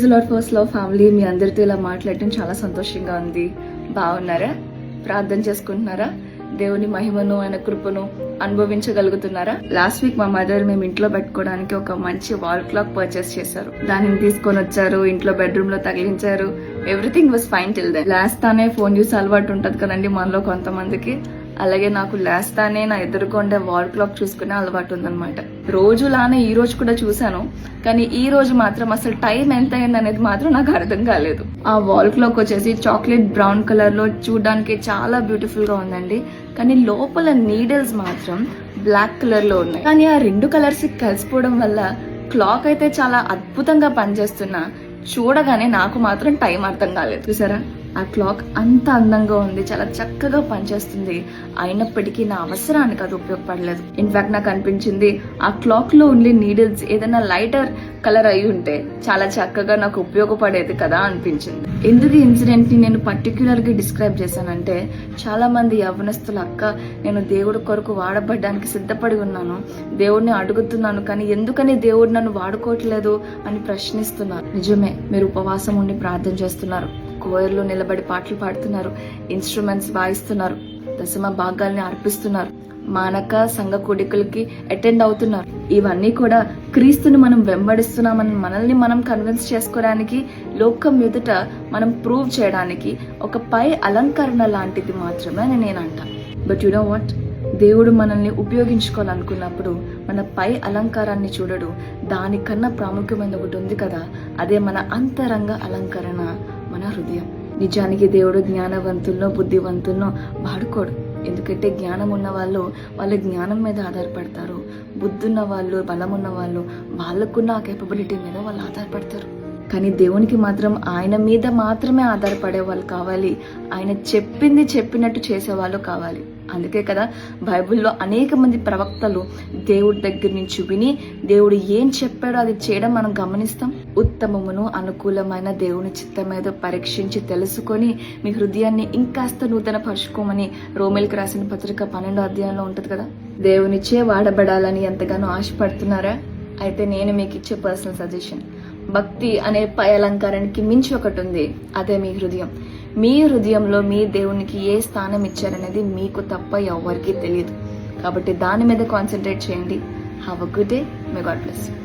Praise Lord first love family, మీ అందరితో ఇలా మాట్లాడటం చాలా సంతోషంగా ఉంది. బాగున్నారా? ప్రార్థన చేసుకుంటున్నారా? దేవుని మహిమను ఆయన కృపను అనుభవించగలుగుతున్నారా? లాస్ట్ వీక్ మా మదర్ మేము ఇంట్లో పెట్టుకోవడానికి ఒక మంచి వాల్ క్లాక్ పర్చేస్ చేశారు. దానిని తీసుకొని వచ్చారు, ఇంట్లో బెడ్రూమ్ లో తగిలించారు. Everything was fine till then. లేస్తానే ఫోన్ చూసి అలవాటు ఉంటది కదండి మనలో కొంతమందికి. అలాగే నాకు లేస్తానే నా ఎదురుకొండే వాల్ క్లాక్ చూసుకునే అలవాటు ఉందన్నమాట. రోజులానే ఈ రోజు కూడా చూసాను, కానీ ఈ రోజు మాత్రం అసలు టైం ఎంత అయింది అనేది మాత్రం నాకు అర్థం కాలేదు. ఆ వాల్ క్లాక్ వచ్చేసి చాక్లెట్ బ్రౌన్ కలర్ లో చూడడానికి చాలా బ్యూటిఫుల్ గా ఉందండి, కానీ లోపల నీడిల్స్ మాత్రం బ్లాక్ కలర్ లో ఉన్నాయి. కానీ ఆ రెండు కలర్స్ కలిసిపోవడం వల్ల క్లాక్ అయితే చాలా అద్భుతంగా పనిచేస్తున్నా చూడగానే నాకు మాత్రం టైం అర్థం కాలేదు. చూసారా, ఆ క్లాక్ అంత అందంగా ఉంది, చాలా చక్కగా పనిచేస్తుంది, అయినప్పటికీ నా అవసరానికి అది ఉపయోగపడలేదు. ఇన్ఫాక్ట్ నాకు అనిపించింది ఆ క్లాక్ లో ఉండే నీడిల్స్ ఏదైనా లైటర్ కలర్ అయి ఉంటే చాలా చక్కగా నాకు ఉపయోగపడేది కదా అనిపించింది. ఎందుకు ఈ ఇన్సిడెంట్ ని నేను పర్టిక్యులర్ గా డిస్క్రైబ్ చేశానంటే, చాలా మంది యవ్వనస్తులు అక్క నేను దేవుడి కొరకు వాడబడ్డానికి సిద్ధపడి ఉన్నాను, దేవుడిని అడుగుతున్నాను, కానీ ఎందుకని దేవుడు నన్ను వాడుకోవట్లేదు అని ప్రశ్నిస్తున్నారు. నిజమే, మీరు ఉపవాసం ఉండి ప్రార్థన చేస్తున్నారు, కోయర్లో నిలబడి పాటలు పాడుతున్నారు, ఇన్స్ట్రుమెంట్స్ వాయిస్తున్నారు, దశమ భాగాల్ని అర్పిస్తున్నారు, మానక సంఘ కూడికలకి అటెండ్ అవుతున్నారు. ఇవన్నీ కూడా క్రీస్తుని మనం వెంబడిస్తున్నామని మనల్ని మనం కన్విన్స్ చేసుకోవడానికి, లోకం ఎదుట మనం ప్రూవ్ చేయడానికి ఒక పై అలంకరణ లాంటిది మాత్రమే అని నేను అంటాను. బట్ యు నో వాట్, దేవుడు మనల్ని ఉపయోగించుకోవాలనుకున్నప్పుడు మన పై అలంకారాన్ని చూడడు, దానికన్నా ప్రాముఖ్యమైన ఒకటి ఉంది కదా, అదే మన అంతరంగ అలంకరణ, మన హృదయం. నిజానికి దేవుడు జ్ఞానవంతుల్లో బుద్ధివంతుల్లో వాడుకోడు. ఎందుకంటే జ్ఞానం ఉన్న వాళ్ళు వాళ్ళ జ్ఞానం మీద ఆధారపడతారు, బుద్ధి ఉన్న వాళ్ళు, బలం ఉన్న వాళ్ళు వాళ్ళకున్న ఆ కేపబిలిటీ మీద వాళ్ళు ఆధారపడతారు. కానీ దేవునికి మాత్రం ఆయన మీద మాత్రమే ఆధారపడే వాళ్ళు కావాలి, ఆయన చెప్పింది చెప్పినట్టు చేసేవాళ్ళు కావాలి. అందుకే కదా బైబిల్లో అనేక మంది ప్రవక్తలు దేవుడి దగ్గర నుంచి విని దేవుడు ఏం చెప్పాడో అది చేయడం మనం గమనిస్తాం. ఉత్తమమును అనుకూలమైన దేవుని చిత్తమేదో పరీక్షించి తెలుసుకొని మీ హృదయాన్ని ఇంకాస్త నూతన పరుచుకోమని రోమిల్కి రాసిన పత్రిక 12వ అధ్యాయంలో ఉంటది కదా. దేవునిచ్చే వాడబడాలని ఎంతగానో ఆశపడుతున్నారా? అయితే నేను మీకు ఇచ్చే పర్సనల్ సజెషన్, భక్తి అనే పై అలంకారానికి మించి ఒకటి ఉంది, అదే మీ హృదయం. మీ హృదయంలో మీ దేవునికి ఏ స్థానం ఇచ్చారనేది మీకు తప్ప ఎవరికీ తెలియదు. కాబట్టి దాని మీద కాన్సన్ట్రేట్ చేయండి. Have a good day. May God bless you.